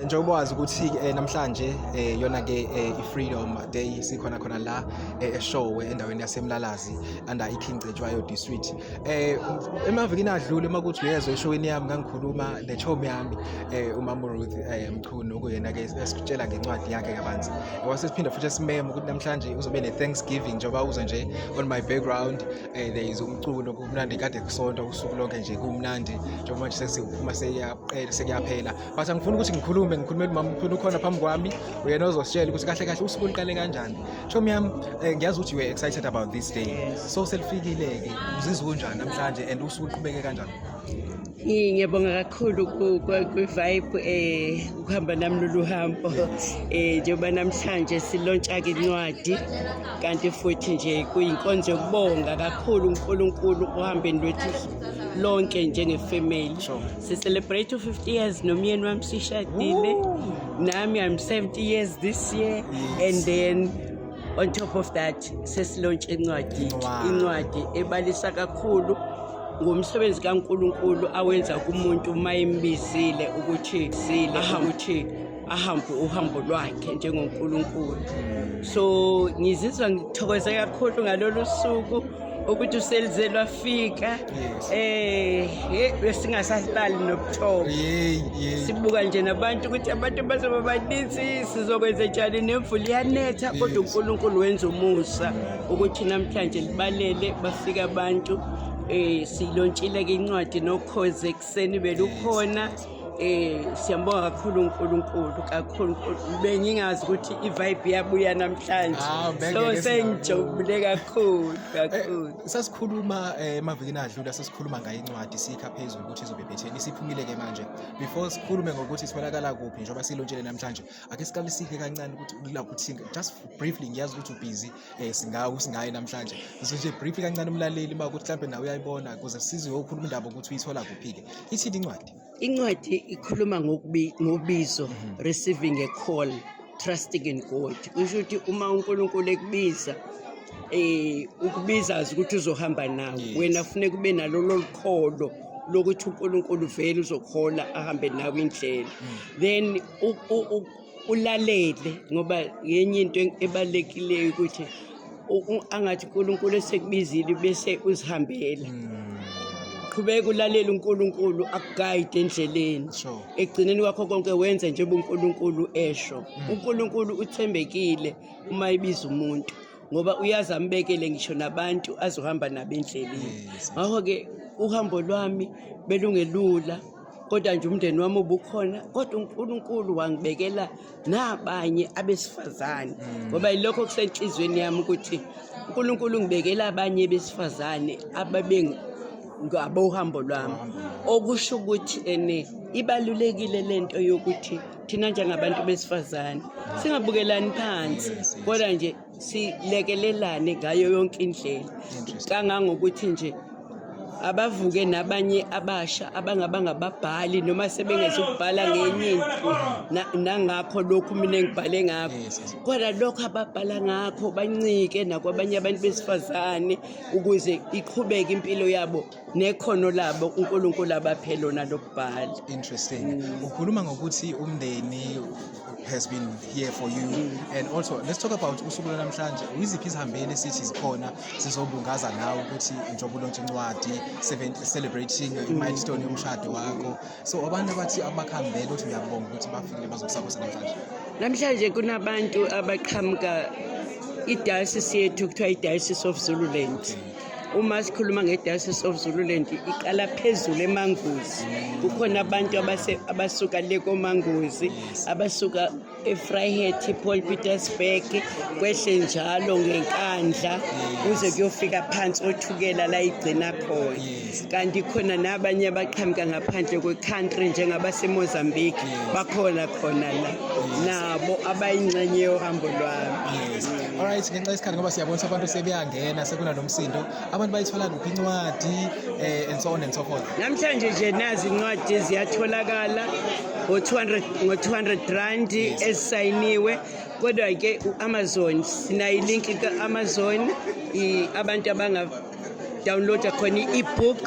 njengoba wazi ukuthi namhlanje yona ke i-Freedom Day sikhona khona la eShowe endaweni yaseMlalazi under iKing Cetshwayo District. Emavikini adlule uma kuthi uyezwe eshowini yami ngangikhuluma nechomi yami uMama Ruth Mchunu okuyena ke esikutshela ngencwadi yakhe kabanzi. Wasesiphinda futhi simeme ukuthi namhlanje uzobe ne-Thanksgiving njengoba uza nje on my background there is umculo kumnandi kade kusonto usuku lonke nje kumnandi njengoba manje sesiphuma sekuyaphela but angifuni ukuthi ngikhulumele uMama Mchunu ukhona phambi kwami uyena ozositshela ukuthi kahle kahle usuku liqale kanjani. Chomi yami ngiyazi ukuthi you were excited about this day, so selifikile ke uzizwa kanjani namhlanje and usuku liqhubeke kanjani? Ngiyabonga kakhulu ku-vibe ukuhamba nami lolu hambo njengoba namhlanje silontsha-ke incwadi kanti futhi nje kuyinkonzo yokubonga kakhulu uNkulunkulu ohambeni lwethu lonke njenge-family. Si-celebrate 50 years nomyeni wami sishadile. Nami I'm 70 years this year. And then on top of that sesilontsha incwadi ebalisa kakhulu ngomsebenzi kaNkulunkulu awenza kumuntu mayembizile ukuthi ahambe uhambo lwakhe njengoNkulunkulu. So ngizizwa ngithokoze kakhulu ngalolu suku ukuthi uselize lwafika. Besingasahlali nobuthongo sibuka nje nabantu ukuthi abantu bazoba baninzi sizokwenza njani nemvula iyanetha kodwa uNkulunkulu wenza umusa ukuthi namhlanje libalele bafika abantu. Silontshile ke incwadi nokhoze ekseni belukhona. Siyambonga kakhulu uNkulunkulu kakhulu bengingazi ukuthi i-vibe yabuya namhlanje, so sengijabule kakhulu. Sasikhuluma emavikini adlula sesikhuluma ngayo incwadi sikha phezulu ukuthi izobebhetheni siphumile ke manje before sikhulume ngokuthi sitholakala kuphi njengoba silontshele namhlanje ake siqale sikhe kancane ukuthi la kuthi just briefly ngiyazi ukuthi ubusy singayi namhlanje nje briefly kancane umlaleli uma ukuthi mhlambe nawe uyayibona ukuze sizwe ukukhuluma indaba ukuthi uyithola kuphi ke ithi incwadi ikhuluma ngobizo, receiving a call, trusting in God. Kusho ukuthi uma uNkulunkulu ekubiza ukubiza ukuthi uzohamba nawe wena kufanele kube nalolo likholo lokuthi uNkulunkulu vele uzokhola ahambe nawe indlela. Then ulalele ngoba yenye into ebalekile ukuthi angathi uNkulunkulu esekubizile bese uzihambela. Qhubeka ulalela uNkulunkulu akuguide endleleni. Egcineni kwakho konke wenze njengoba uNkulunkulu esho. uNkulunkulu uthembekile uma ebiza umuntu ngoba uyazi ambekele ngisho nabantu azohamba nabo endleleni. Ngakho ke uhambo lwami belungelula kodwa nje umndeni wami ubukhona kodwa uNkulunkulu wangibekela nabanye abesifazane ngoba yilokho kusenhlizweni yami ukuthi uNkulunkulu ngibekela abanye besifazane ngabo uhambo lwami okusho ukuthi ibalulekile lento yokuthi thina njengabantu besifazane singabukelani phansi kodwa nje silekelelane ngayo yonke indlela kangangokuthi nje abavuke nabanye abasha abangababhali noma sebengeze ukubhala ngenye into nangakho lokhu mina ngibhale ngakho kodwa lokho ababhala ngakho bancike nakwabanye abantu besifazane ukuze iqhubeke impilo yabo nekhono labo uNkulunkulu abaphe lona lokubhala. Interesting. Ukhuluma ngokuthi umndeni has been here for you and also let's talk about usuku namhlanje iziphi izihambele sithi zikhona sizobungaza nawe ukuthi njengoba ulontsha incwadi celebrating milestone yomshado wakho, so abantu abathi abakhambele ukuthi uyabonga ukuthi bafikile bazokusabosa namhlanje kunabantu abaqhamuka idiocese yethu kuthiwa iDiocese of Zululand. Uma sikhuluma ngeDiocese of Zululand iqala phezulu eManguzi. Kukhona abantu abasuka le koManguzi abasuka eVryheid Paul Pietersburg kwehle njalo ngenkandla kuze kuyofika phansi othukela la igcina khona. Kanti khona nabanye abaqhamuka ngaphandle kwe-country njengabaseMozambique bakhona khona la nabo abayingxenye yohambo lwami. Alright, ngenxa yesikhathi ngoba siyabona abantu sebeyangena sekunalomsindo abantu bayithola kuphi incwadi and so on and so forth. Namhlanje nje nazi incwadi ziyatholakala ngo200 rand esayiniwe kodwa ke uAmazon sinayi link kaAmazon abantu abanga download khona i-ebook